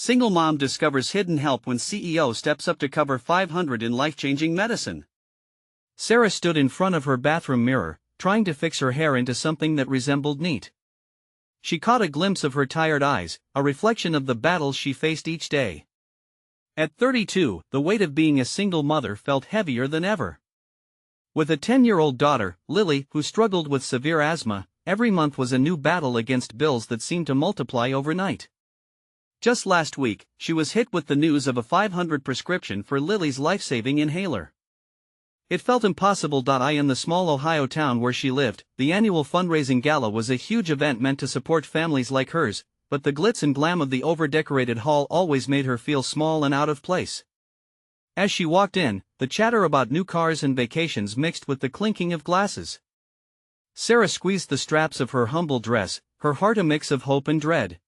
Single mom discovers hidden help when CEO steps up to cover $500 in life-changing medicine. Sarah stood in front of her bathroom mirror, trying to fix her hair into something that resembled neat. She caught a glimpse of her tired eyes, a reflection of the battles she faced each day. At 32, the weight of being a single mother felt heavier than ever. With a 10-year-old daughter, Lily, who struggled with severe asthma, every month was a new battle against bills that seemed to multiply overnight. Just last week, she was hit with the news of a $500 prescription for Lily's life-saving inhaler. It felt impossible. In the small Ohio town where she lived, the annual fundraising gala was a huge event meant to support families like hers, but the glitz and glam of the over-decorated hall always made her feel small and out of place. As she walked in, the chatter about new cars and vacations mixed with the clinking of glasses. Sarah squeezed the straps of her humble dress, her heart a mix of hope and dread.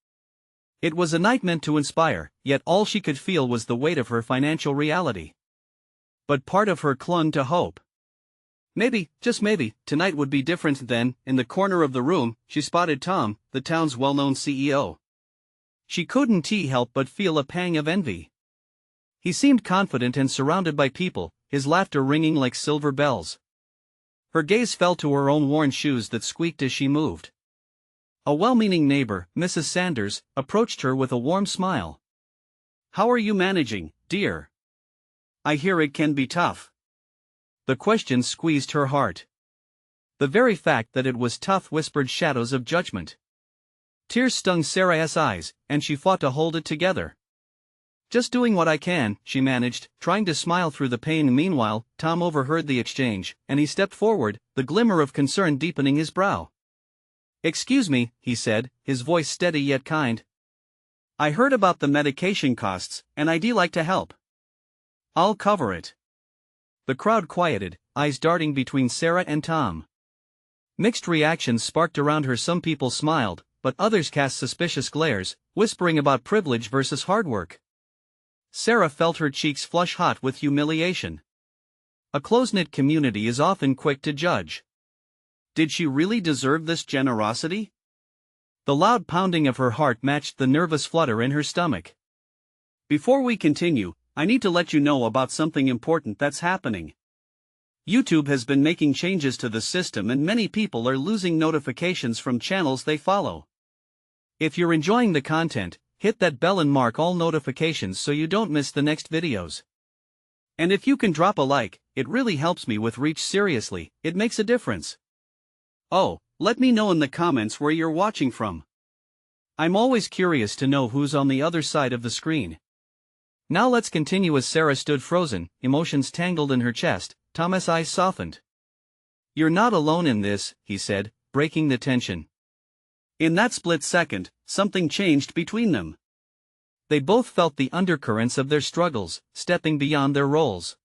It was a night meant to inspire, yet all she could feel was the weight of her financial reality. But part of her clung to hope. Maybe, just maybe, tonight would be different. Then, in the corner of the room, she spotted Tom, the town's well-known CEO. She couldn't help but feel a pang of envy. He seemed confident and surrounded by people, his laughter ringing like silver bells. Her gaze fell to her own worn shoes that squeaked as she moved. A well-meaning neighbor, Mrs. Sanders, approached her with a warm smile. "How are you managing, dear? I hear it can be tough." The question squeezed her heart. The very fact that it was tough whispered shadows of judgment. Tears stung Sarah's eyes, and she fought to hold it together. "Just doing what I can," she managed, trying to smile through the pain. Meanwhile, Tom overheard the exchange, and he stepped forward, the glimmer of concern deepening his brow. "Excuse me," he said, his voice steady yet kind. "I heard about the medication costs, and I'd like to help. I'll cover it." The crowd quieted, eyes darting between Sarah and Tom. Mixed reactions sparked around her. Some people smiled, but others cast suspicious glares, whispering about privilege versus hard work. Sarah felt her cheeks flush hot with humiliation. A close-knit community is often quick to judge. Did she really deserve this generosity? The loud pounding of her heart matched the nervous flutter in her stomach. Before we continue, I need to let you know about something important that's happening. YouTube has been making changes to the system and many people are losing notifications from channels they follow. If you're enjoying the content, hit that bell and mark all notifications so you don't miss the next videos. And if you can drop a like, it really helps me with reach. Seriously, it makes a difference. Oh, let me know in the comments where you're watching from. I'm always curious to know who's on the other side of the screen. Now let's continue. As Sarah stood frozen, emotions tangled in her chest, Tom's eyes softened. "You're not alone in this," he said, breaking the tension. In that split second, something changed between them. They both felt the undercurrents of their struggles, stepping beyond their roles.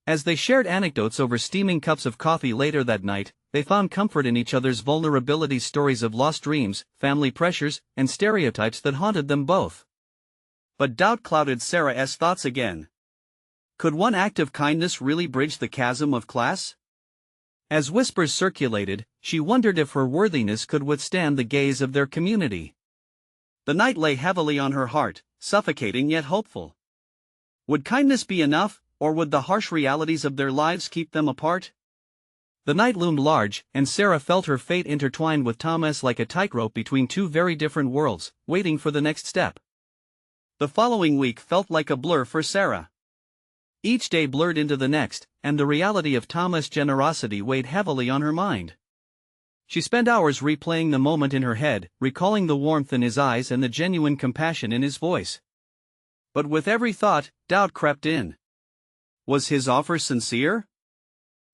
As they shared anecdotes over steaming cups of coffee later that night, they found comfort in each other's vulnerability. Stories of lost dreams, family pressures, and stereotypes that haunted them both. But doubt clouded Sarah's thoughts again. Could one act of kindness really bridge the chasm of class? As whispers circulated, she wondered if her worthiness could withstand the gaze of their community. The night lay heavily on her heart, suffocating yet hopeful. Would kindness be enough, or would the harsh realities of their lives keep them apart? The night loomed large, and Sarah felt her fate intertwined with Tom's like a tightrope between two very different worlds, waiting for the next step. The following week felt like a blur for Sarah. Each day blurred into the next, and the reality of Tom's generosity weighed heavily on her mind. She spent hours replaying the moment in her head, recalling the warmth in his eyes and the genuine compassion in his voice. But with every thought, doubt crept in. Was his offer sincere?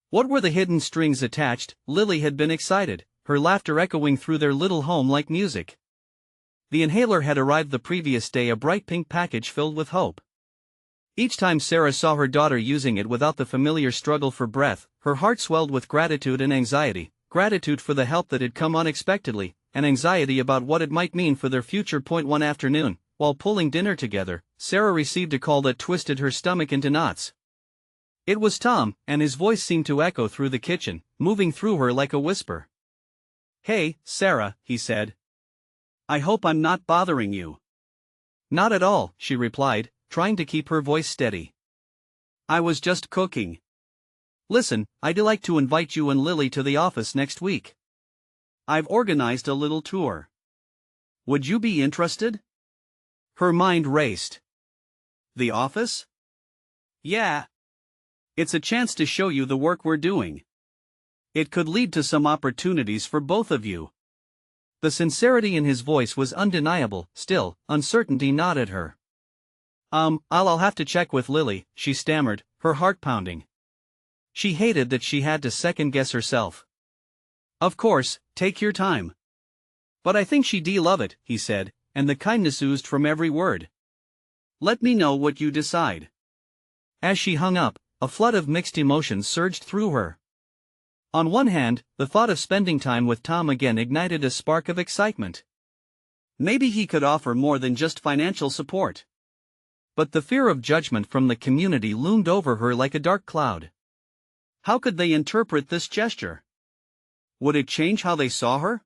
What were the hidden strings attached? Lily had been excited, her laughter echoing through their little home like music. The inhaler had arrived the previous day, a bright pink package filled with hope. Each time Sarah saw her daughter using it without the familiar struggle for breath, her heart swelled with gratitude and anxiety, gratitude for the help that had come unexpectedly, and anxiety about what it might mean for their future. One afternoon, while pulling dinner together, Sarah received a call that twisted her stomach into knots. It was Tom, and his voice seemed to echo through the kitchen, moving through her like a whisper. "Hey, Sarah," he said. "I hope I'm not bothering you. Not at all, she replied, trying to keep her voice steady. I was just cooking. Listen, I'd like to invite you and Lily to the office next week. I've organized a little tour. Would you be interested? Her mind raced. The office? Yeah. It's a chance to show you the work we're doing. It could lead to some opportunities for both of you. The sincerity in his voice was undeniable. Still, uncertainty gnawed at her. I'll have to check with Lily, she stammered, her heart pounding. She hated that she had to second-guess herself. Of course, take your time. But I think she'd love it, he said, and the kindness oozed from every word. Let me know what you decide. As she hung up, a flood of mixed emotions surged through her. On one hand, the thought of spending time with Tom again ignited a spark of excitement. Maybe he could offer more than just financial support. But the fear of judgment from the community loomed over her like a dark cloud. How could they interpret this gesture? Would it change how they saw her?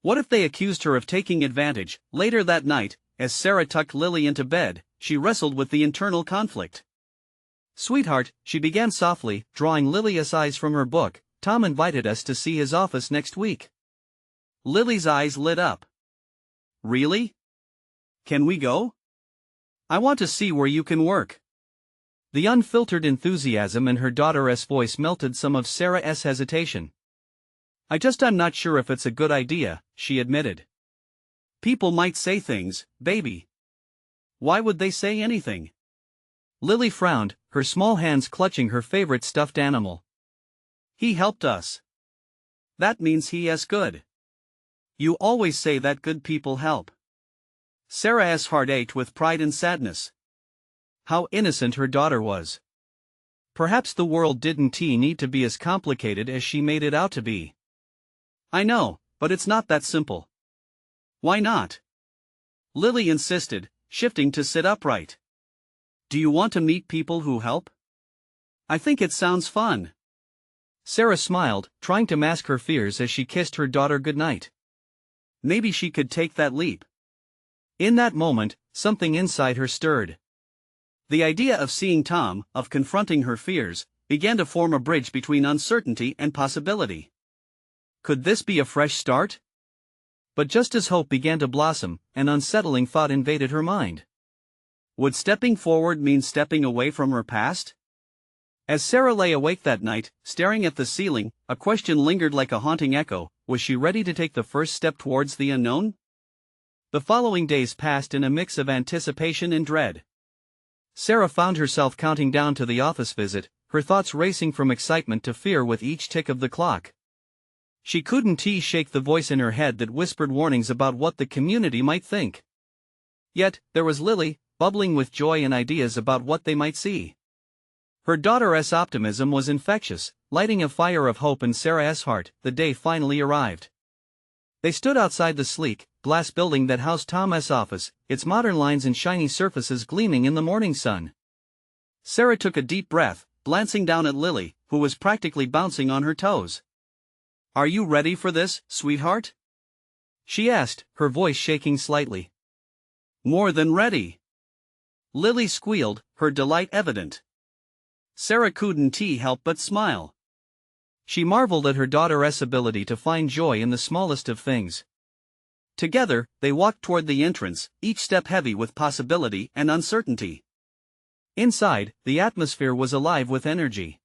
What if they accused her of taking advantage? Later that night, as Sarah tucked Lily into bed, she wrestled with the internal conflict. Sweetheart, she began softly, drawing Lily aside from her book, Tom invited us to see his office next week. Lily's eyes lit up. Really? Can we go? I want to see where you can work. The unfiltered enthusiasm in her daughter's voice melted some of Sarah's hesitation. I'm not sure if it's a good idea, she admitted. People might say things, baby. Why would they say anything? Lily frowned, her small hands clutching her favorite stuffed animal. He helped us. That means he is good. You always say that good people help. Sarah's heart ached with pride and sadness. How innocent her daughter was. Perhaps the world didn't need to be as complicated as she made it out to be. I know, but it's not that simple. Why not? Lily insisted, shifting to sit upright. Do you want to meet people who help? I think it sounds fun. Sarah smiled, trying to mask her fears as she kissed her daughter goodnight. Maybe she could take that leap. In that moment, something inside her stirred. The idea of seeing Tom, of confronting her fears, began to form a bridge between uncertainty and possibility. Could this be a fresh start? But just as hope began to blossom, an unsettling thought invaded her mind. Would stepping forward mean stepping away from her past? As Sarah lay awake that night, staring at the ceiling, a question lingered like a haunting echo: was she ready to take the first step towards the unknown? The following days passed in a mix of anticipation and dread. Sarah found herself counting down to the office visit, her thoughts racing from excitement to fear with each tick of the clock. She couldn't shake the voice in her head that whispered warnings about what the community might think. Yet, there was Lily, bubbling with joy and ideas about what they might see. Her daughter's optimism was infectious, lighting a fire of hope in Sarah's heart. The day finally arrived. They stood outside the sleek, glass building that housed Tom's office, its modern lines and shiny surfaces gleaming in the morning sun. Sarah took a deep breath, glancing down at Lily, who was practically bouncing on her toes. Are you ready for this, sweetheart? She asked, her voice shaking slightly. More than ready. Lily squealed, her delight evident. Sarah couldn't help but smile. She marveled at her daughter's ability to find joy in the smallest of things. Together, they walked toward the entrance, each step heavy with possibility and uncertainty. Inside, the atmosphere was alive with energy.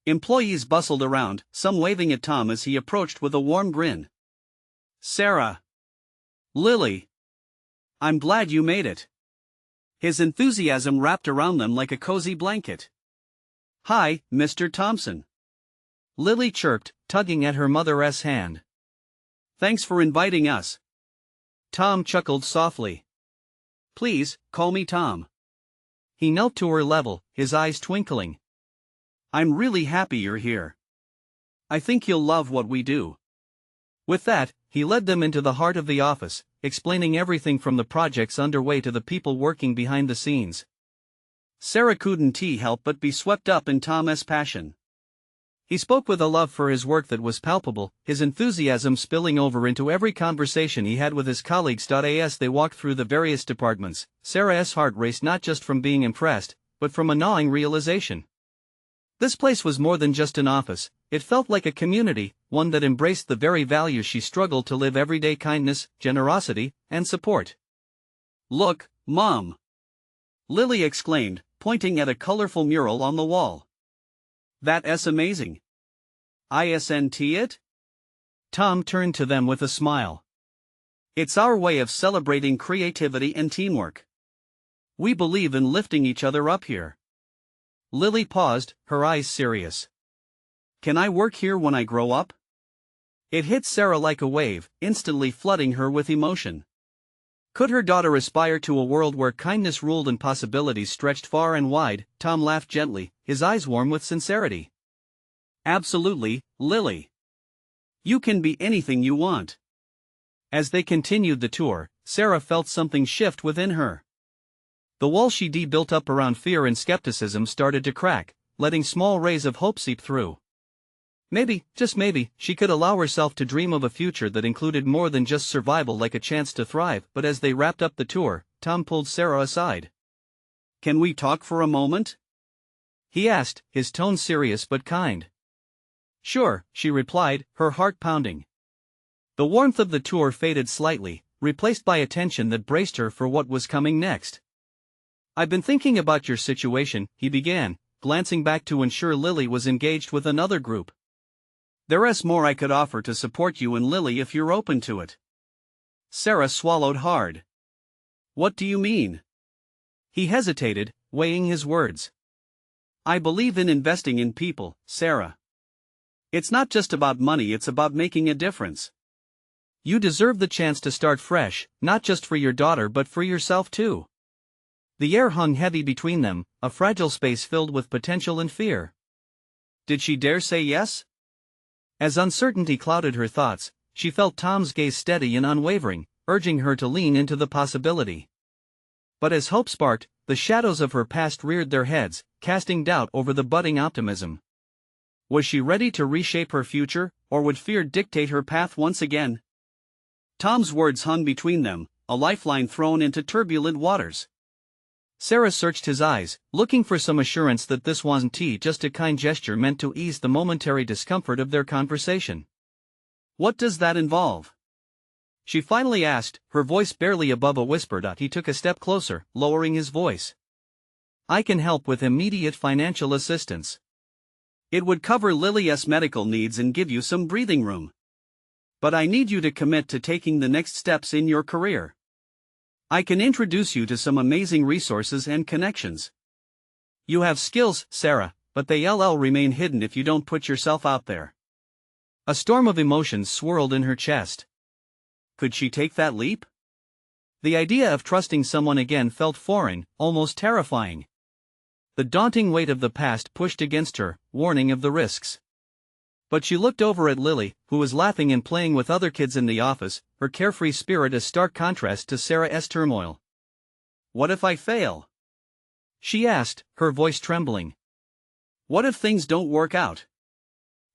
Employees bustled around, some waving at Tom as he approached with a warm grin. Sarah. Lily. I'm glad you made it. His enthusiasm wrapped around them like a cozy blanket. Hi, Mr. Thompson. Lily chirped, tugging at her mother's hand. Thanks for inviting us. Tom chuckled softly. Please, call me Tom. He knelt to her level, his eyes twinkling. I'm really happy you're here. I think you'll love what we do. With that, he led them into the heart of the office, explaining everything from the projects underway to the people working behind the scenes. Sarah couldn't help but be swept up in Tom's passion. He spoke with a love for his work that was palpable, his enthusiasm spilling over into every conversation he had with his colleagues. As they walked through the various departments, Sarah's heart raced not just from being impressed, but from a gnawing realization. This place was more than just an office, it felt like a community, one that embraced the very values she struggled to live every day: kindness, generosity, and support. "Look, Mom!" Lily exclaimed, pointing at a colorful mural on the wall. "That's amazing. Isn't it?" Tom turned to them with a smile. "It's our way of celebrating creativity and teamwork. We believe in lifting each other up here." Lily paused, her eyes serious. "Can I work here when I grow up?" It hit Sarah like a wave, instantly flooding her with emotion. Could her daughter aspire to a world where kindness ruled and possibilities stretched far and wide? Tom laughed gently, his eyes warm with sincerity. "Absolutely, Lily. You can be anything you want." As they continued the tour, Sarah felt something shift within her. The wall she'd built up around fear and skepticism started to crack, letting small rays of hope seep through. Maybe, just maybe, she could allow herself to dream of a future that included more than just survival, like a chance to thrive. But as they wrapped up the tour, Tom pulled Sarah aside. "Can we talk for a moment?" he asked, his tone serious but kind. "Sure," she replied, her heart pounding. The warmth of the tour faded slightly, replaced by a tension that braced her for what was coming next. "I've been thinking about your situation," he began, glancing back to ensure Lily was engaged with another group. "There's more I could offer to support you and Lily if you're open to it." Sarah swallowed hard. "What do you mean?" He hesitated, weighing his words. "I believe in investing in people, Sarah. It's not just about money, it's about making a difference. You deserve the chance to start fresh, not just for your daughter but for yourself too." The air hung heavy between them, a fragile space filled with potential and fear. Did she dare say yes? As uncertainty clouded her thoughts, she felt Tom's gaze steady and unwavering, urging her to lean into the possibility. But as hope sparked, the shadows of her past reared their heads, casting doubt over the budding optimism. Was she ready to reshape her future, or would fear dictate her path once again? Tom's words hung between them, a lifeline thrown into turbulent waters. Sarah searched his eyes, looking for some assurance that this wasn't just a kind gesture meant to ease the momentary discomfort of their conversation. "What does that involve?" she finally asked, her voice barely above a whisper. He took a step closer, lowering his voice. "I can help with immediate financial assistance. It would cover Lily's medical needs and give you some breathing room. But I need you to commit to taking the next steps in your career. I can introduce you to some amazing resources and connections. You have skills, Sarah, but they'll remain hidden if you don't put yourself out there." A storm of emotions swirled in her chest. Could she take that leap? The idea of trusting someone again felt foreign, almost terrifying. The daunting weight of the past pushed against her, warning of the risks. But she looked over at Lily, who was laughing and playing with other kids in the office, her carefree spirit a stark contrast to Sarah's turmoil. "What if I fail?" she asked, her voice trembling. "What if things don't work out?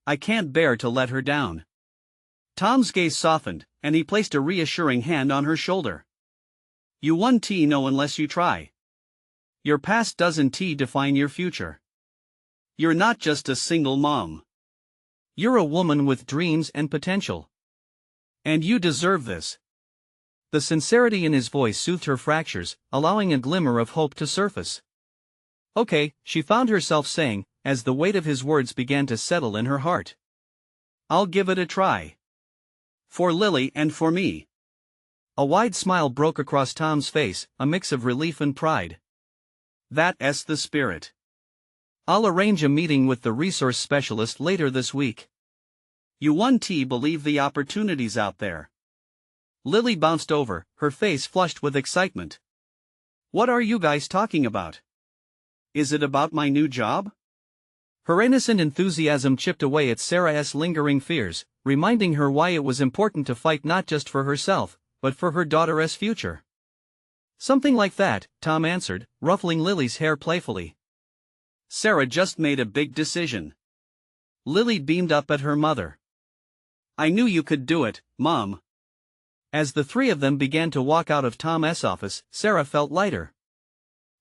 I can't bear to let her down." Tom's gaze softened, and he placed a reassuring hand on her shoulder. "You won't know unless you try. Your past doesn't define your future. You're not just a single mom. You're a woman with dreams and potential. And you deserve this." The sincerity in his voice soothed her fractures, allowing a glimmer of hope to surface. "Okay," she found herself saying, as the weight of his words began to settle in her heart. "I'll give it a try. For Lily and for me." A wide smile broke across Tom's face, a mix of relief and pride. "That's the spirit. I'll arrange a meeting with the resource specialist later this week." You won't believe the opportunities out there." Lily bounced over, her face flushed with excitement. "What are you guys talking about? Is it about my new job?" Her innocent enthusiasm chipped away at Sarah's lingering fears, reminding her why it was important to fight not just for herself, but for her daughter's future. "Something like that," Tom answered, ruffling Lily's hair playfully. "Sarah just made a big decision. Lily beamed up at her mother. I knew you could do it, Mom. As the three of them began to walk out of Tom's office, Sarah felt lighter.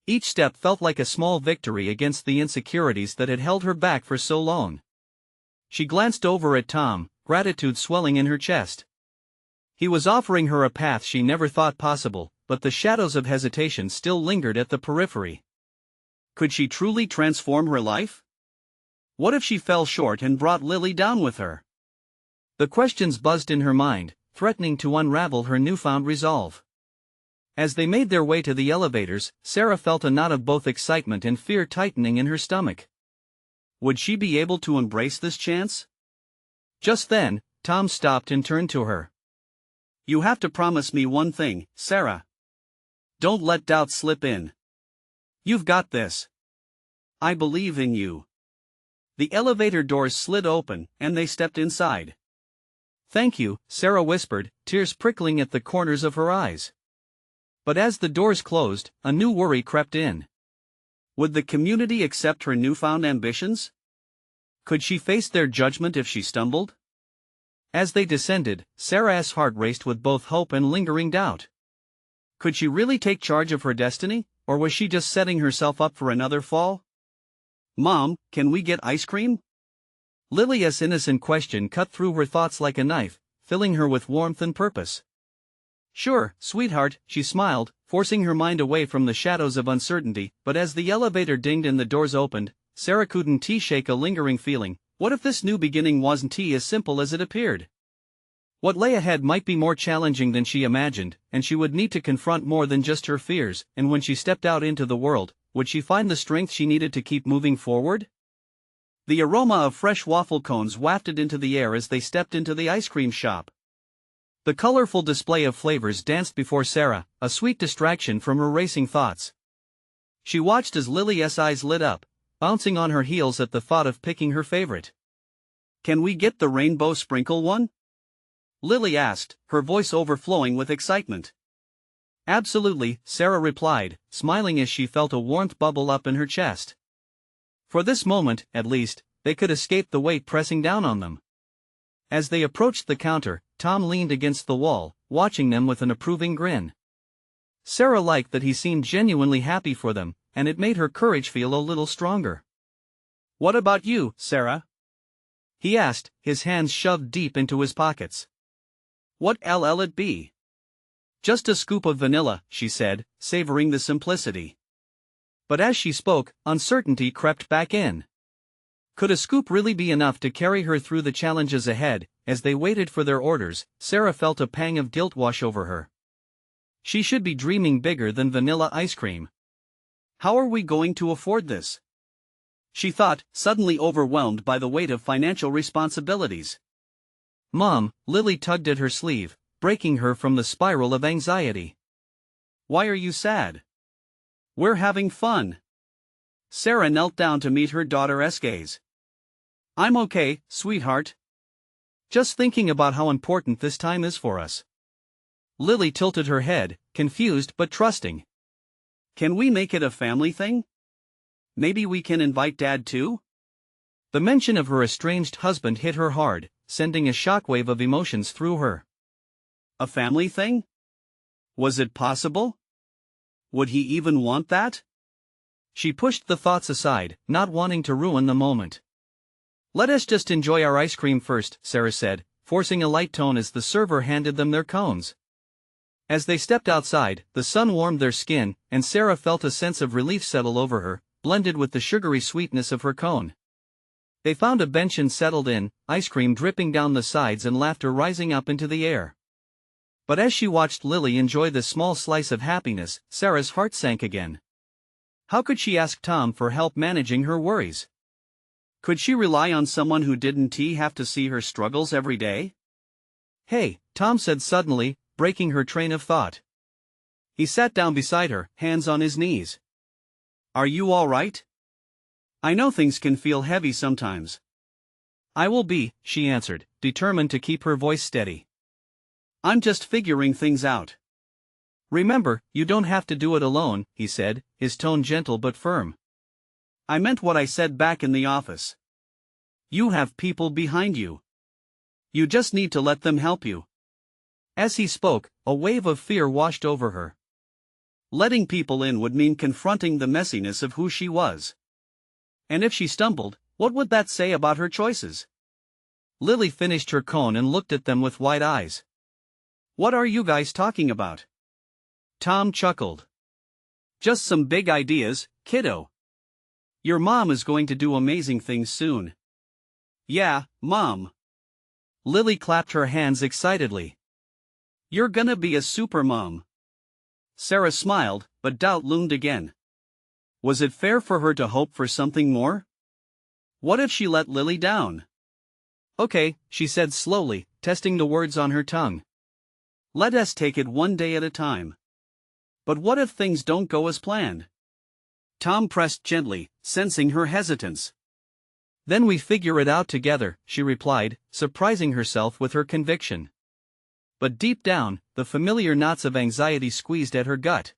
Each step felt like a small victory against the insecurities that had held her back for so long. She glanced over at Tom, gratitude swelling in her chest. He was offering her a path she never thought possible, but the shadows of hesitation still lingered at the periphery. Could she truly transform her life? What if she fell short and brought Lily down with her? The questions buzzed in her mind, threatening to unravel her newfound resolve. As they made their way to the elevators, Sarah felt a knot of both excitement and fear tightening in her stomach. Would she be able to embrace this chance? Just then, Tom stopped and turned to her. You have to promise me one thing, Sarah. Don't let doubt slip in. You've got this. I believe in you. The elevator doors slid open, and they stepped inside. Thank you, Sarah whispered, tears prickling at the corners of her eyes. But as the doors closed, a new worry crept in. Would the community accept her newfound ambitions? Could she face their judgment if she stumbled? As they descended, Sarah's heart raced with both hope and lingering doubt. Could she really take charge of her destiny, or was she just setting herself up for another fall? Mom, can we get ice cream? Lily's innocent question cut through her thoughts like a knife, filling her with warmth and purpose. Sure, sweetheart, she smiled, forcing her mind away from the shadows of uncertainty, but as the elevator dinged and the doors opened, Sarah couldn't shake a lingering feeling. What if this new beginning wasn't as simple as it appeared? What lay ahead might be more challenging than she imagined, and she would need to confront more than just her fears, and when she stepped out into the world, would she find the strength she needed to keep moving forward? The aroma of fresh waffle cones wafted into the air as they stepped into the ice cream shop. The colorful display of flavors danced before Sarah, a sweet distraction from her racing thoughts. She watched as Lily's eyes lit up, bouncing on her heels at the thought of picking her favorite. Can we get the rainbow sprinkle one? Lily asked, her voice overflowing with excitement. Absolutely, Sarah replied, smiling as she felt a warmth bubble up in her chest. For this moment, at least, they could escape the weight pressing down on them. As they approached the counter, Tom leaned against the wall, watching them with an approving grin. Sarah liked that he seemed genuinely happy for them, and it made her courage feel a little stronger. What about you, Sarah? He asked, his hands shoved deep into his pockets. What'll it be? Just a scoop of vanilla, she said, savoring the simplicity. But as she spoke, uncertainty crept back in. Could a scoop really be enough to carry her through the challenges ahead? As they waited for their orders, Sarah felt a pang of guilt wash over her. She should be dreaming bigger than vanilla ice cream. How are we going to afford this? She thought, suddenly overwhelmed by the weight of financial responsibilities. Mom, Lily tugged at her sleeve, breaking her from the spiral of anxiety. Why are you sad? We're having fun. Sarah knelt down to meet her daughter's gaze. I'm okay, sweetheart. Just thinking about how important this time is for us. Lily tilted her head, confused but trusting. Can we make it a family thing? Maybe we can invite Dad too? The mention of her estranged husband hit her hard, sending a shockwave of emotions through her. A family thing? Was it possible? Would he even want that? She pushed the thoughts aside, not wanting to ruin the moment. Let us just enjoy our ice cream first, Sarah said, forcing a light tone as the server handed them their cones. As they stepped outside, the sun warmed their skin, and Sarah felt a sense of relief settle over her, blended with the sugary sweetness of her cone. They found a bench and settled in, ice cream dripping down the sides and laughter rising up into the air. But as she watched Lily enjoy this small slice of happiness, Sarah's heart sank again. How could she ask Tom for help managing her worries? Could she rely on someone who didn't have to see her struggles every day? Hey, Tom said suddenly, breaking her train of thought. He sat down beside her, hands on his knees. Are you all right? I know things can feel heavy sometimes. I will be, she answered, determined to keep her voice steady. I'm just figuring things out. Remember, you don't have to do it alone, he said, his tone gentle but firm. I meant what I said back in the office. You have people behind you. You just need to let them help you. As he spoke, a wave of fear washed over her. Letting people in would mean confronting the messiness of who she was. And if she stumbled, what would that say about her choices? Lily finished her cone and looked at them with wide eyes. What are you guys talking about? Tom chuckled. Just some big ideas, kiddo. Your mom is going to do amazing things soon. Yeah, Mom. Lily clapped her hands excitedly. You're gonna be a super mom. Sarah smiled, but doubt loomed again. Was it fair for her to hope for something more? What if she let Lily down? Okay, she said slowly, testing the words on her tongue. Let us take it one day at a time. But what if things don't go as planned? Tom pressed gently, sensing her hesitance. Then we figure it out together, she replied, surprising herself with her conviction. But deep down, the familiar knots of anxiety squeezed at her gut.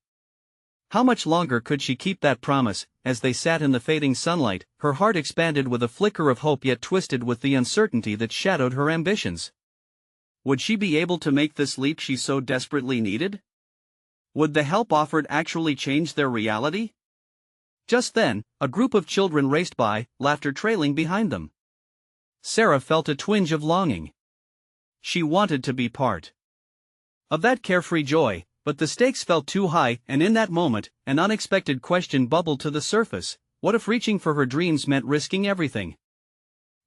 How much longer could she keep that promise? As they sat in the fading sunlight, her heart expanded with a flicker of hope yet twisted with the uncertainty that shadowed her ambitions. Would she be able to make this leap she so desperately needed? Would the help offered actually change their reality? Just then, a group of children raced by, laughter trailing behind them. Sarah felt a twinge of longing. She wanted to be part of that carefree joy, but the stakes felt too high, and in that moment, an unexpected question bubbled to the surface: what if reaching for her dreams meant risking everything?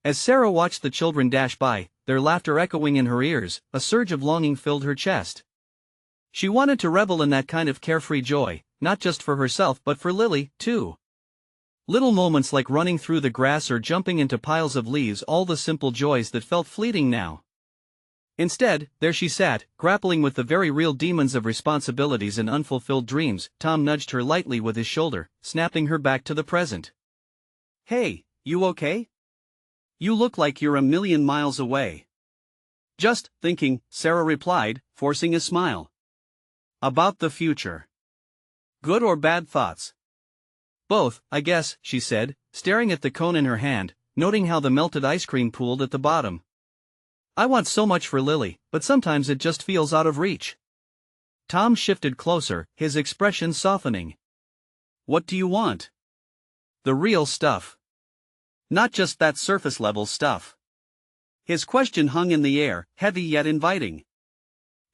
As Sarah watched the children dash by, their laughter echoing in her ears, a surge of longing filled her chest. She wanted to revel in that kind of carefree joy, not just for herself but for Lily, too. Little moments like running through the grass or jumping into piles of leaves, all the simple joys that felt fleeting now. Instead, there she sat, grappling with the very real demons of responsibilities and unfulfilled dreams. Tom nudged her lightly with his shoulder, snapping her back to the present. Hey, you okay? You look like you're a million miles away. Just thinking, Sarah replied, forcing a smile. About the future. Good or bad thoughts? Both, I guess, she said, staring at the cone in her hand, noting how the melted ice cream pooled at the bottom. I want so much for Lily, but sometimes it just feels out of reach. Tom shifted closer, his expression softening. What do you want? The real stuff. Not just that surface-level stuff. His question hung in the air, heavy yet inviting.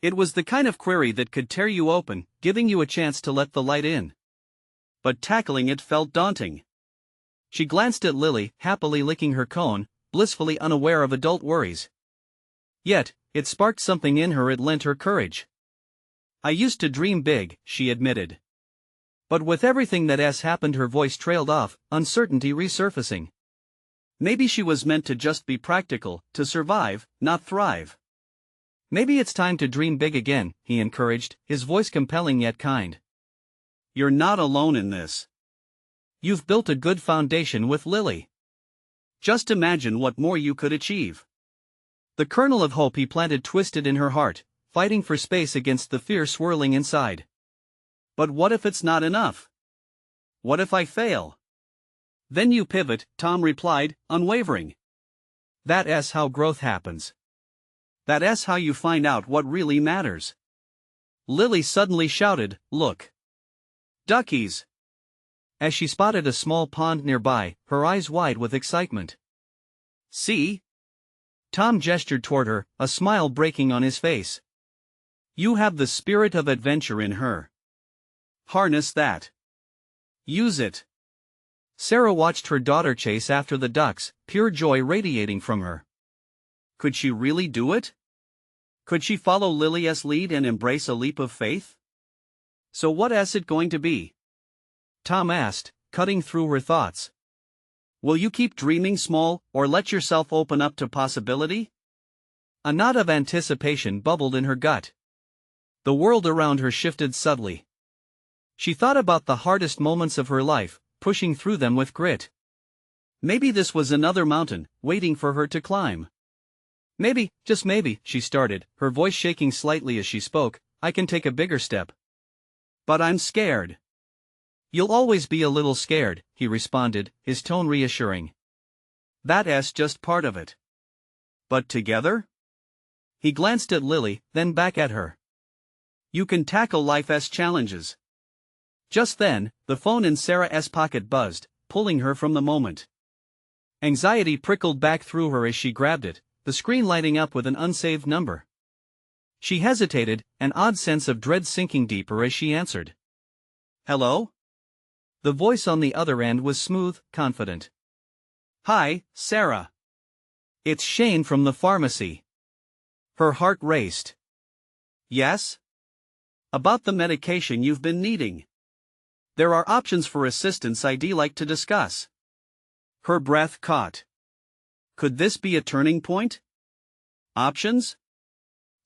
It was the kind of query that could tear you open, giving you a chance to let the light in. But tackling it felt daunting. She glanced at Lily, happily licking her cone, blissfully unaware of adult worries. Yet, it sparked something in her. It lent her courage. I used to dream big, she admitted. But with everything that has happened, her voice trailed off, uncertainty resurfacing. Maybe she was meant to just be practical, to survive, not thrive. Maybe it's time to dream big again, he encouraged, his voice compelling yet kind. You're not alone in this. You've built a good foundation with Lily. Just imagine what more you could achieve. The kernel of hope he planted twisted in her heart, fighting for space against the fear swirling inside. But what if it's not enough? What if I fail? Then you pivot, Tom replied, unwavering. That's how growth happens. That's how you find out what really matters. Lily suddenly shouted, Look! Duckies! As she spotted a small pond nearby, her eyes wide with excitement. See? Tom gestured toward her, a smile breaking on his face. You have the spirit of adventure in her. Harness that. Use it. Sarah watched her daughter chase after the ducks, pure joy radiating from her. Could she really do it? Could she follow Lily's lead and embrace a leap of faith? So what is it going to be? Tom asked, cutting through her thoughts. Will you keep dreaming small, or let yourself open up to possibility? A knot of anticipation bubbled in her gut. The world around her shifted subtly. She thought about the hardest moments of her life, pushing through them with grit. Maybe this was another mountain, waiting for her to climb. Maybe, just maybe, she started, her voice shaking slightly as she spoke, I can take a bigger step. But I'm scared. You'll always be a little scared, he responded, his tone reassuring. That's just part of it. But together? He glanced at Lily, then back at her. You can tackle life's challenges. Just then, the phone in Sarah's pocket buzzed, pulling her from the moment. Anxiety prickled back through her as she grabbed it, the screen lighting up with an unsaved number. She hesitated, an odd sense of dread sinking deeper as she answered. Hello? The voice on the other end was smooth, confident. Hi, Sarah. It's Shane from the pharmacy. Her heart raced. Yes? About the medication you've been needing. There are options for assistance I'd like to discuss. Her breath caught. Could this be a turning point? Options?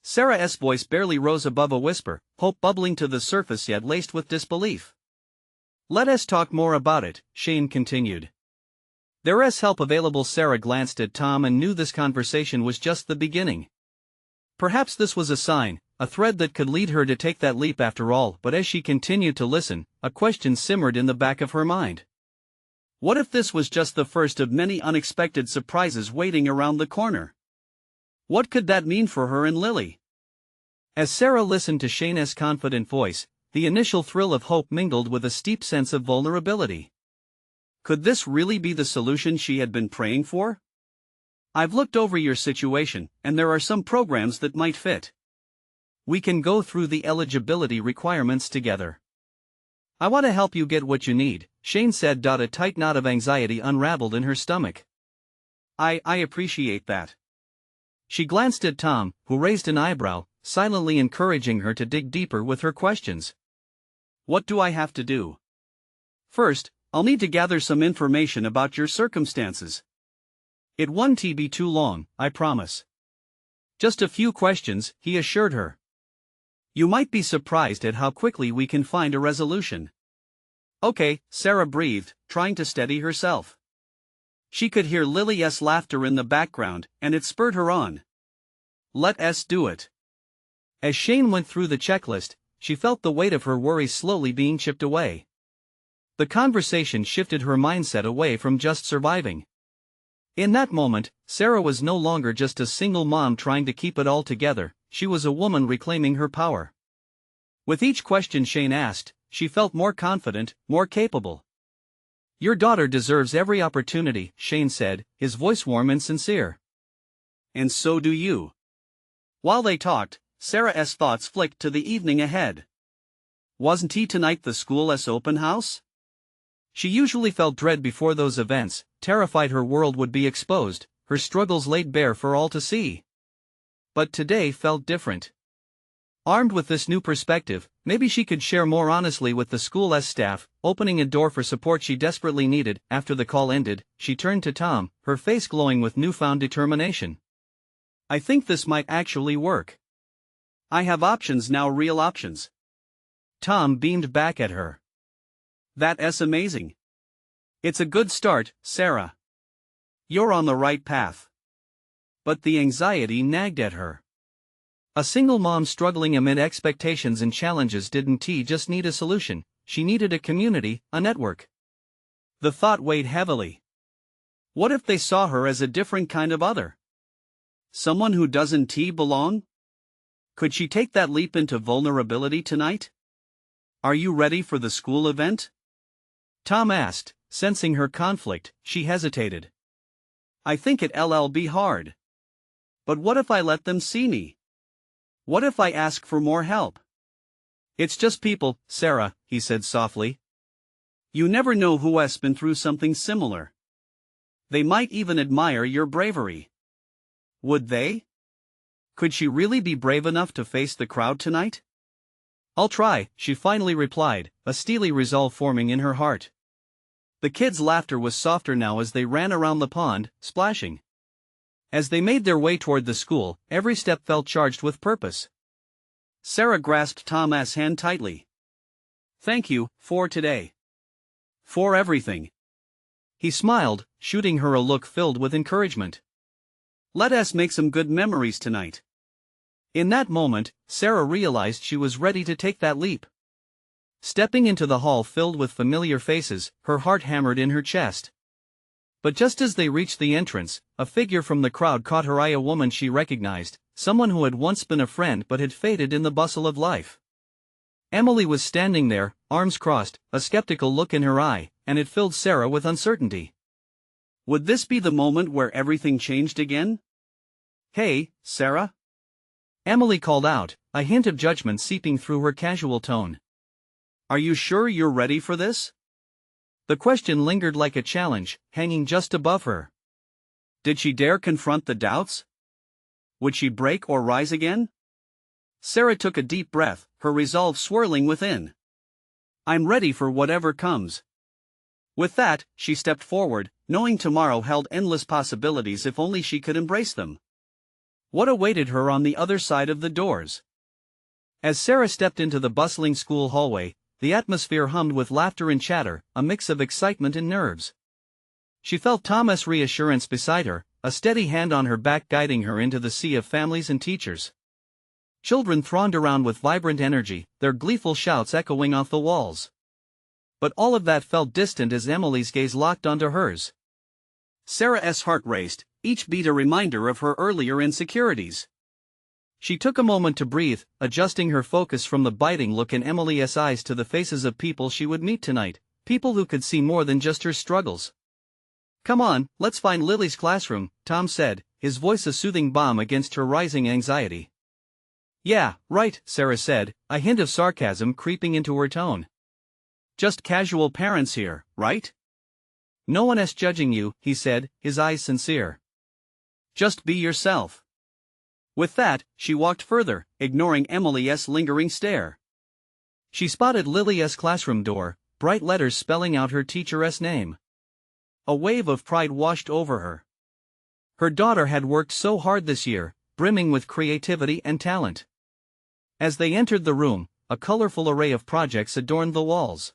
Sarah's voice barely rose above a whisper, hope bubbling to the surface yet laced with disbelief. Let us talk more about it, Shane continued. There is help available. Sarah glanced at Tom and knew this conversation was just the beginning. Perhaps this was a sign, a thread that could lead her to take that leap after all, but as she continued to listen, a question simmered in the back of her mind. What if this was just the first of many unexpected surprises waiting around the corner? What could that mean for her and Lily? As Sarah listened to Shane's confident voice, the initial thrill of hope mingled with a steep sense of vulnerability. Could this really be the solution she had been praying for? I've looked over your situation, and there are some programs that might fit. We can go through the eligibility requirements together. I want to help you get what you need, Shane said. A tight knot of anxiety unraveled in her stomach. I appreciate that. She glanced at Tom, who raised an eyebrow, silently encouraging her to dig deeper with her questions. What do I have to do? First, I'll need to gather some information about your circumstances. It won't be too long, I promise. Just a few questions, he assured her. You might be surprised at how quickly we can find a resolution. Okay, Sarah breathed, trying to steady herself. She could hear Lily's laughter in the background, and it spurred her on. Let us do it. As Shane went through the checklist, she felt the weight of her worries slowly being chipped away. The conversation shifted her mindset away from just surviving. In that moment, Sarah was no longer just a single mom trying to keep it all together, she was a woman reclaiming her power. With each question Shane asked, she felt more confident, more capable. Your daughter deserves every opportunity, Shane said, his voice warm and sincere. And so do you. While they talked, Sarah's thoughts flicked to the evening ahead. Wasn't tonight the school's open house? She usually felt dread before those events, terrified her world would be exposed, her struggles laid bare for all to see. But today felt different. Armed with this new perspective, maybe she could share more honestly with the school's staff, opening a door for support she desperately needed. After the call ended, she turned to Tom, her face glowing with newfound determination. I think this might actually work. I have options now, real options. Tom beamed back at her. That's amazing. It's a good start, Sarah. You're on the right path. But the anxiety nagged at her. A single mom struggling amid expectations and challenges didn't just need a solution, she needed a community, a network. The thought weighed heavily. What if they saw her as a different kind of other? Someone who doesn't belong? Could she take that leap into vulnerability tonight? Are you ready for the school event? Tom asked, sensing her conflict. She hesitated. I think it'll be hard. But what if I let them see me? What if I ask for more help? It's just people, Sarah, he said softly. You never know who has been through something similar. They might even admire your bravery. Would they? Could she really be brave enough to face the crowd tonight? I'll try, she finally replied, a steely resolve forming in her heart. The kids' laughter was softer now as they ran around the pond, splashing. As they made their way toward the school, every step felt charged with purpose. Sarah grasped Tom's hand tightly. Thank you, for today. For everything. He smiled, shooting her a look filled with encouragement. Let us make some good memories tonight. In that moment, Sarah realized she was ready to take that leap. Stepping into the hall filled with familiar faces, her heart hammered in her chest. But just as they reached the entrance, a figure from the crowd caught her eye, a woman she recognized, someone who had once been a friend but had faded in the bustle of life. Emily was standing there, arms crossed, a skeptical look in her eye, and it filled Sarah with uncertainty. Would this be the moment where everything changed again? "Hey, Sarah?" Emily called out, a hint of judgment seeping through her casual tone. "Are you sure you're ready for this?" The question lingered like a challenge, hanging just above her. Did she dare confront the doubts? Would she break or rise again? Sarah took a deep breath, her resolve swirling within. "I'm ready for whatever comes." With that, she stepped forward, knowing tomorrow held endless possibilities if only she could embrace them. What awaited her on the other side of the doors? As Sarah stepped into the bustling school hallway, the atmosphere hummed with laughter and chatter, a mix of excitement and nerves. She felt Tom's reassurance beside her, a steady hand on her back guiding her into the sea of families and teachers. Children thronged around with vibrant energy, their gleeful shouts echoing off the walls. But all of that felt distant as Emily's gaze locked onto hers. Sarah's heart raced, each beat a reminder of her earlier insecurities. She took a moment to breathe, adjusting her focus from the biting look in Emily's eyes to the faces of people she would meet tonight, people who could see more than just her struggles. "Come on, let's find Lily's classroom," Tom said, his voice a soothing balm against her rising anxiety. "Yeah, right," Sarah said, a hint of sarcasm creeping into her tone. "Just casual parents here, right?" "No one's judging you," he said, his eyes sincere. "Just be yourself." With that, she walked further, ignoring Emily's lingering stare. She spotted Lily's classroom door, bright letters spelling out her teacher's name. A wave of pride washed over her. Her daughter had worked so hard this year, brimming with creativity and talent. As they entered the room, a colorful array of projects adorned the walls.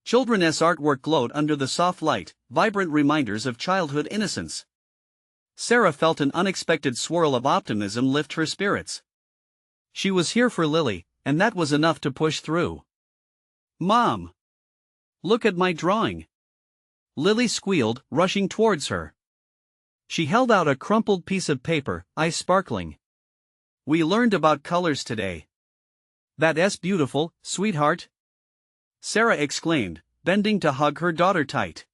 Children's artwork glowed under the soft light, vibrant reminders of childhood innocence. Sarah felt an unexpected swirl of optimism lift her spirits. She was here for Lily, and that was enough to push through. "Mom! Look at my drawing!" Lily squealed, rushing towards her. She held out a crumpled piece of paper, eyes sparkling. "We learned about colors today." "That's beautiful, sweetheart," Sarah exclaimed, bending to hug her daughter tight.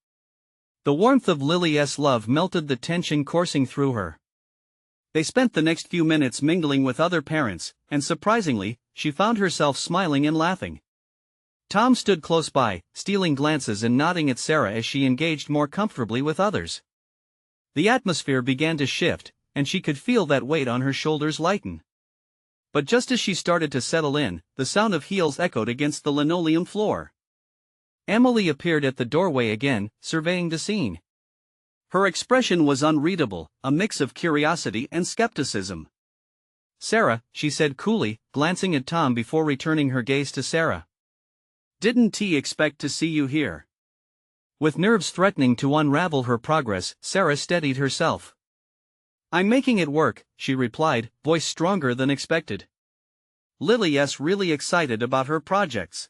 The warmth of Lily's love melted the tension coursing through her. They spent the next few minutes mingling with other parents, and surprisingly, she found herself smiling and laughing. Tom stood close by, stealing glances and nodding at Sarah as she engaged more comfortably with others. The atmosphere began to shift, and she could feel that weight on her shoulders lighten. But just as she started to settle in, the sound of heels echoed against the linoleum floor. Emily appeared at the doorway again, surveying the scene. Her expression was unreadable, a mix of curiosity and skepticism. "Sarah," she said coolly, glancing at Tom before returning her gaze to Sarah. "Didn't he expect to see you here?" With nerves threatening to unravel her progress, Sarah steadied herself. "I'm making it work," she replied, voice stronger than expected. "Lily's really excited about her projects."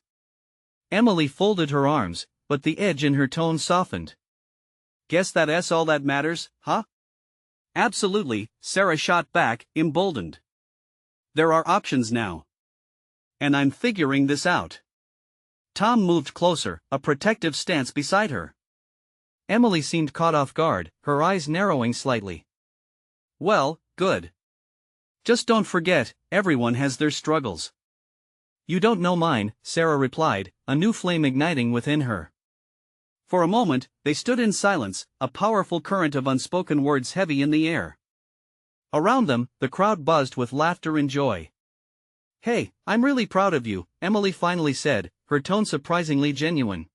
Emily folded her arms, but the edge in her tone softened. "Guess that's all that matters, huh?" "Absolutely," Sarah shot back, emboldened. "There are options now. And I'm figuring this out." Tom moved closer, a protective stance beside her. Emily seemed caught off guard, her eyes narrowing slightly. "Well, good. Just don't forget, everyone has their struggles." "You don't know mine," Sarah replied, a new flame igniting within her. For a moment, they stood in silence, a powerful current of unspoken words heavy in the air. Around them, the crowd buzzed with laughter and joy. "Hey, I'm really proud of you," Emily finally said, her tone surprisingly genuine.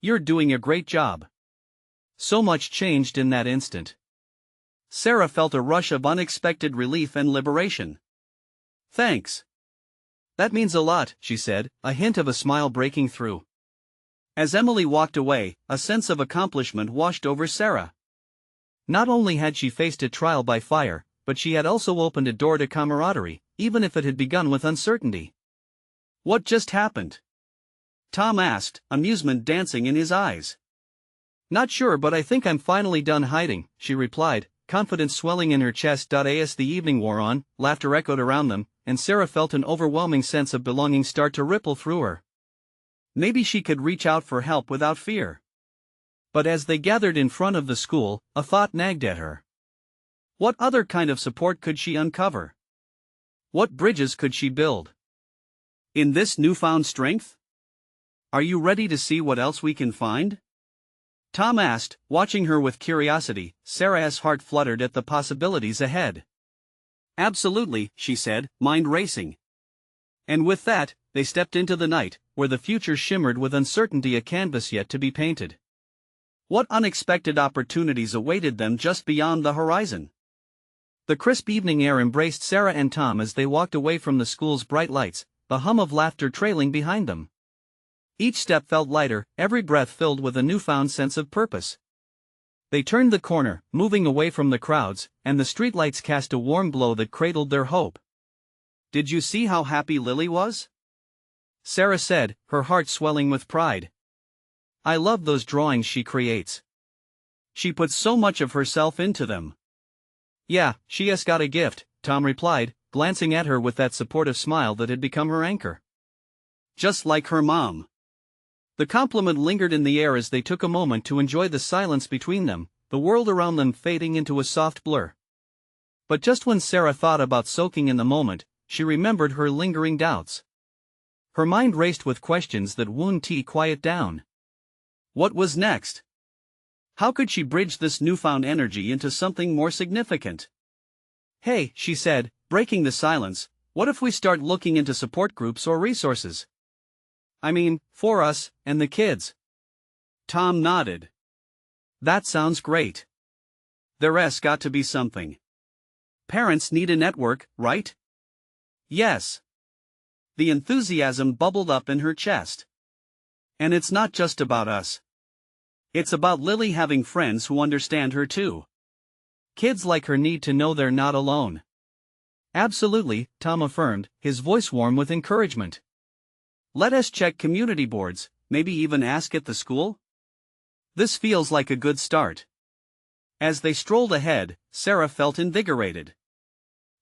"You're doing a great job." So much changed in that instant. Sarah felt a rush of unexpected relief and liberation. "Thanks. That means a lot," she said, a hint of a smile breaking through. As Emily walked away, a sense of accomplishment washed over Sarah. Not only had she faced a trial by fire, but she had also opened a door to camaraderie, even if it had begun with uncertainty. "What just happened?" Tom asked, amusement dancing in his eyes. Not sure, but I think I'm finally done hiding, she replied, confidence swelling in her chest. As the evening wore on, laughter echoed around them, and Sarah felt an overwhelming sense of belonging start to ripple through her. Maybe she could reach out for help without fear. But as they gathered in front of the school, a thought nagged at her. What other kind of support could she uncover? What bridges could she build? In this newfound strength? Are you ready to see what else we can find? Tom asked, watching her with curiosity. Sarah's heart fluttered at the possibilities ahead. Absolutely, she said, mind racing. And with that, they stepped into the night, where the future shimmered with uncertainty, a canvas yet to be painted. What unexpected opportunities awaited them just beyond the horizon? The crisp evening air embraced Sarah and Tom as they walked away from the school's bright lights, the hum of laughter trailing behind them. Each step felt lighter, every breath filled with a newfound sense of purpose. They turned the corner, moving away from the crowds, and the streetlights cast a warm glow that cradled their hope. Did you see how happy Lily was? Sarah said, her heart swelling with pride. I love those drawings she creates. She puts so much of herself into them. Yeah, she has got a gift, Tom replied, glancing at her with that supportive smile that had become her anchor. Just like her mom. The compliment lingered in the air as they took a moment to enjoy the silence between them, the world around them fading into a soft blur. But just when Sarah thought about soaking in the moment, she remembered her lingering doubts. Her mind raced with questions that wouldn't quiet down. What was next? How could she bridge this newfound energy into something more significant? Hey, she said, breaking the silence, what if we start looking into support groups or resources? I mean, for us, and the kids. Tom nodded. That sounds great. There's got to be something. Parents need a network, right? Yes. The enthusiasm bubbled up in her chest. And it's not just about us. It's about Lily having friends who understand her too. Kids like her need to know they're not alone. Absolutely, Tom affirmed, his voice warm with encouragement. Let us check community boards, maybe even ask at the school? This feels like a good start. As they strolled ahead, Sarah felt invigorated.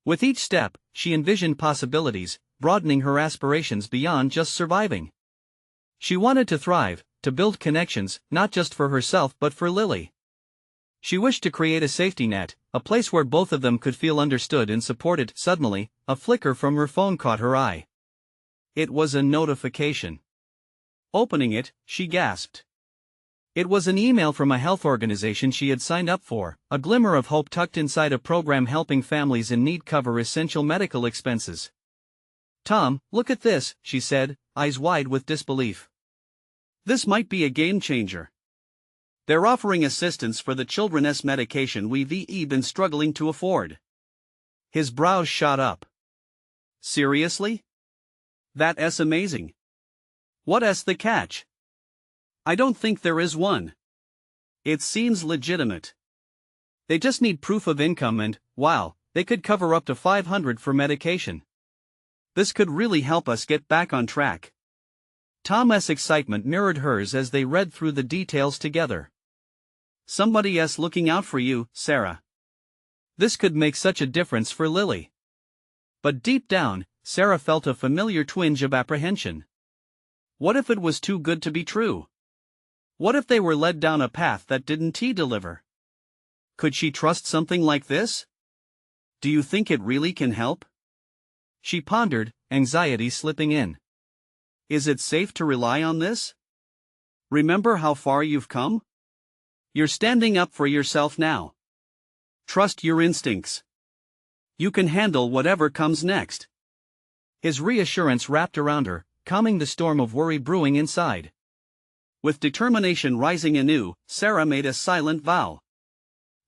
With each step, she envisioned possibilities, broadening her aspirations beyond just surviving. She wanted to thrive, to build connections, not just for herself but for Lily. She wished to create a safety net, a place where both of them could feel understood and supported. Suddenly, a flicker from her phone caught her eye. It was a notification. Opening it, she gasped. It was an email from a health organization she had signed up for, a glimmer of hope tucked inside a program helping families in need cover essential medical expenses. Tom, look at this, she said, eyes wide with disbelief. This might be a game changer. They're offering assistance for the children's medication we've been struggling to afford. His brows shot up. Seriously? That's amazing. What's the catch? I don't think there is one. It seems legitimate. They just need proof of income and, wow, they could cover up to $500 for medication. This could really help us get back on track. Tom's excitement mirrored hers as they read through the details together. Somebody's looking out for you, Sarah. This could make such a difference for Lily. But deep down, Sarah felt a familiar twinge of apprehension. What if it was too good to be true? What if they were led down a path that didn't deliver? Could she trust something like this? Do you think it really can help? She pondered, anxiety slipping in. Is it safe to rely on this? Remember how far you've come? You're standing up for yourself now. Trust your instincts. You can handle whatever comes next. His reassurance wrapped around her, calming the storm of worry brewing inside. With determination rising anew, Sarah made a silent vow.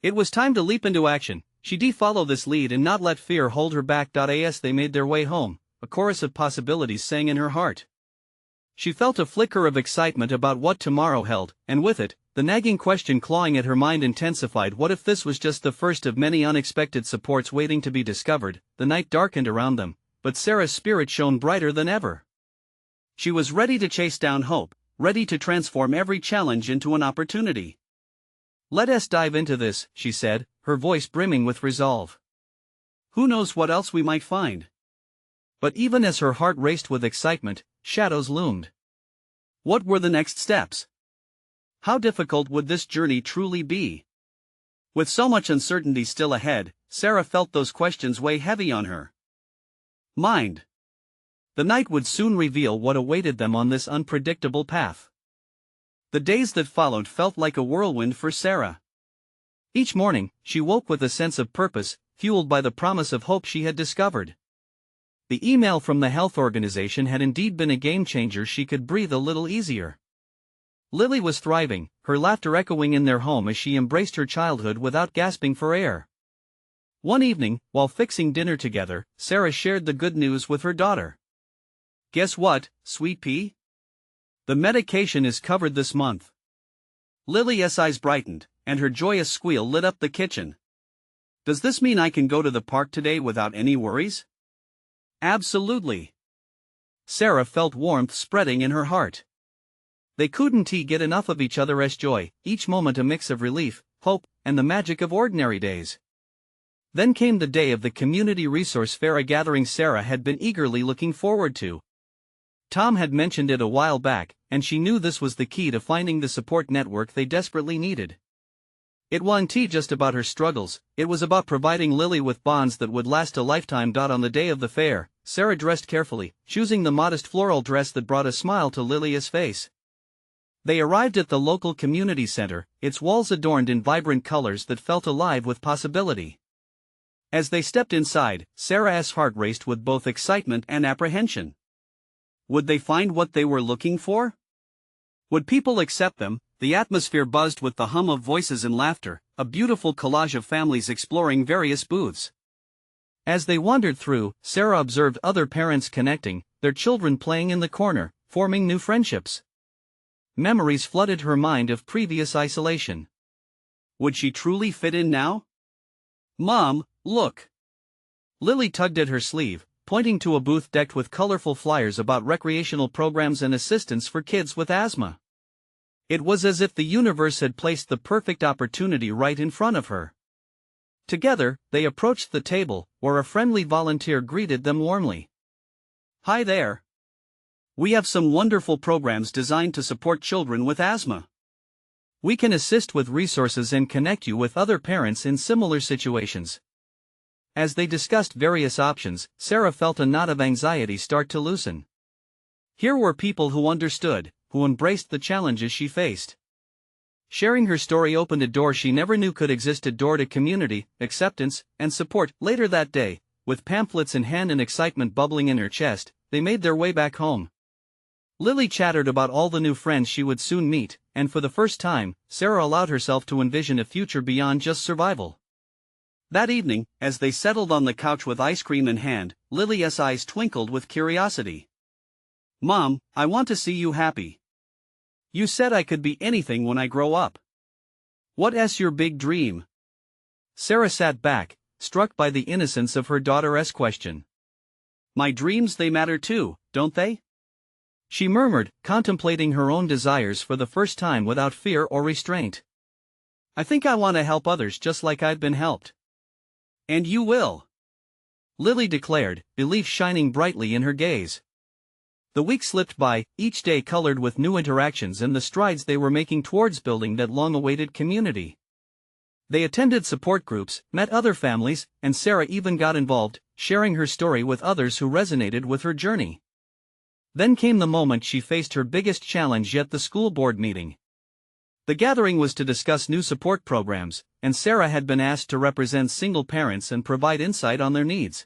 It was time to leap into action. She'd follow this lead and not let fear hold her back. As they made their way home, a chorus of possibilities sang in her heart. She felt a flicker of excitement about what tomorrow held, and with it, the nagging question clawing at her mind intensified. What if this was just the first of many unexpected supports waiting to be discovered? The night darkened around them, but Sarah's spirit shone brighter than ever. She was ready to chase down hope, ready to transform every challenge into an opportunity. Let us dive into this, she said, her voice brimming with resolve. Who knows what else we might find? But even as her heart raced with excitement, shadows loomed. What were the next steps? How difficult would this journey truly be? With so much uncertainty still ahead, Sarah felt those questions weigh heavy on her mind. The night would soon reveal what awaited them on this unpredictable path. The days that followed felt like a whirlwind for Sarah. Each morning, she woke with a sense of purpose, fueled by the promise of hope she had discovered. The email from the health organization had indeed been a game-changer. She could breathe a little easier. Lily was thriving, her laughter echoing in their home as she embraced her childhood without gasping for air. One evening, while fixing dinner together, Sarah shared the good news with her daughter. Guess what, sweet pea? The medication is covered this month. Lily's eyes brightened, and her joyous squeal lit up the kitchen. Does this mean I can go to the park today without any worries? Absolutely. Sarah felt warmth spreading in her heart. They couldn't get enough of each other's joy, each moment a mix of relief, hope, and the magic of ordinary days. Then came the day of the community resource fair, a gathering Sarah had been eagerly looking forward to. Tom had mentioned it a while back, and she knew this was the key to finding the support network they desperately needed. It wasn't just about her struggles, it was about providing Lily with bonds that would last a lifetime. On the day of the fair, Sarah dressed carefully, choosing the modest floral dress that brought a smile to Lily's face. They arrived at the local community center, its walls adorned in vibrant colors that felt alive with possibility. As they stepped inside, Sarah's heart raced with both excitement and apprehension. Would they find what they were looking for? Would people accept them? The atmosphere buzzed with the hum of voices and laughter, a beautiful collage of families exploring various booths. As they wandered through, Sarah observed other parents connecting, their children playing in the corner, forming new friendships. Memories flooded her mind of previous isolation. Would she truly fit in now? Mom, look. Lily tugged at her sleeve, pointing to a booth decked with colorful flyers about recreational programs and assistance for kids with asthma. It was as if the universe had placed the perfect opportunity right in front of her. Together, they approached the table, where a friendly volunteer greeted them warmly. Hi there. We have some wonderful programs designed to support children with asthma. We can assist with resources and connect you with other parents in similar situations. As they discussed various options, Sarah felt a knot of anxiety start to loosen. Here were people who understood, who embraced the challenges she faced. Sharing her story opened a door she never knew could exist, a door to community, acceptance, and support. Later that day, with pamphlets in hand and excitement bubbling in her chest, they made their way back home. Lily chattered about all the new friends she would soon meet, and for the first time, Sarah allowed herself to envision a future beyond just survival. That evening, as they settled on the couch with ice cream in hand, Lily's eyes twinkled with curiosity. Mom, I want to see you happy. You said I could be anything when I grow up. What's your big dream? Sarah sat back, struck by the innocence of her daughter's question. My dreams, they matter too, don't they? She murmured, contemplating her own desires for the first time without fear or restraint. I think I want to help others just like I've been helped. And you will. Lily declared, belief shining brightly in her gaze. The week slipped by, each day colored with new interactions and the strides they were making towards building that long-awaited community. They attended support groups, met other families, and Sarah even got involved, sharing her story with others who resonated with her journey. Then came the moment she faced her biggest challenge yet, the school board meeting. The gathering was to discuss new support programs, and Sarah had been asked to represent single parents and provide insight on their needs.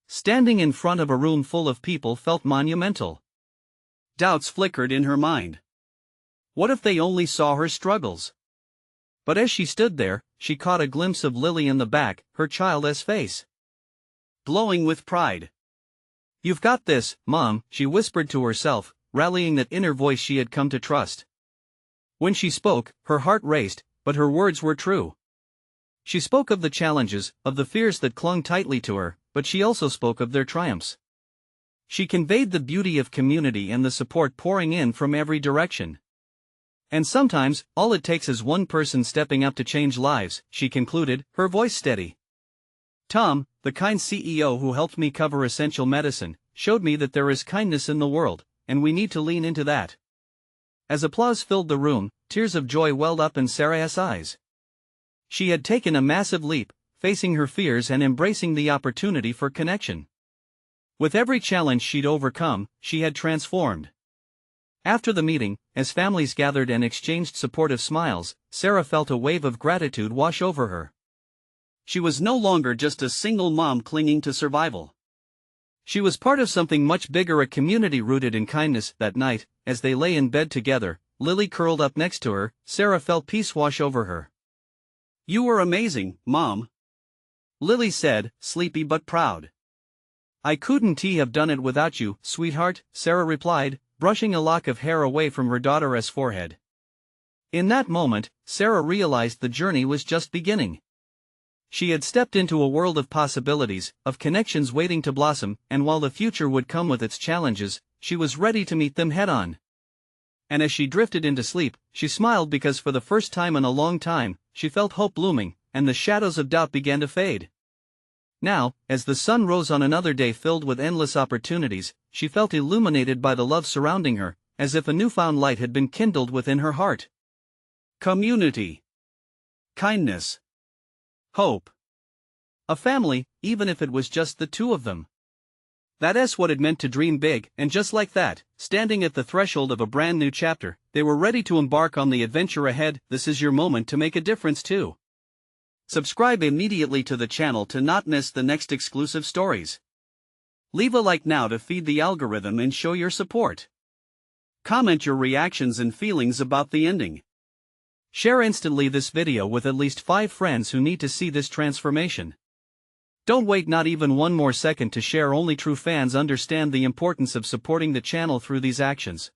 Standing in front of a room full of people felt monumental. Doubts flickered in her mind. What if they only saw her struggles? But as she stood there, she caught a glimpse of Lily in the back, her child's face glowing with pride. You've got this, Mom, she whispered to herself, rallying that inner voice she had come to trust. When she spoke, her heart raced, but her words were true. She spoke of the challenges, of the fears that clung tightly to her, but she also spoke of their triumphs. She conveyed the beauty of community and the support pouring in from every direction. And sometimes, all it takes is one person stepping up to change lives, she concluded, her voice steady. Tom, the kind CEO who helped me cover essential medicine, showed me that there is kindness in the world, and we need to lean into that. As applause filled the room, tears of joy welled up in Sarah's eyes. She had taken a massive leap, facing her fears and embracing the opportunity for connection. With every challenge she'd overcome, she had transformed. After the meeting, as families gathered and exchanged supportive smiles, Sarah felt a wave of gratitude wash over her. She was no longer just a single mom clinging to survival. She was part of something much bigger, a community rooted in kindness. That night, as they lay in bed together, Lily curled up next to her, Sarah felt peace wash over her. "You were amazing, Mom," Lily said, sleepy but proud. "I couldn't have done it without you, sweetheart," Sarah replied, brushing a lock of hair away from her daughter's forehead. In that moment, Sarah realized the journey was just beginning. She had stepped into a world of possibilities, of connections waiting to blossom, and while the future would come with its challenges, she was ready to meet them head-on. And as she drifted into sleep, she smiled because for the first time in a long time, she felt hope blooming, and the shadows of doubt began to fade. Now, as the sun rose on another day filled with endless opportunities, she felt illuminated by the love surrounding her, as if a newfound light had been kindled within her heart. Community. Kindness. Hope. A family, even if it was just the two of them. That's what it meant to dream big, and just like that, standing at the threshold of a brand new chapter, they were ready to embark on the adventure ahead. This is your moment to make a difference too. Subscribe immediately to the channel to not miss the next exclusive stories. Leave a like now to feed the algorithm and show your support. Comment your reactions and feelings about the ending. Share instantly this video with at least 5 friends who need to see this transformation. Don't wait not even one more second to share. Only true fans understand the importance of supporting the channel through these actions.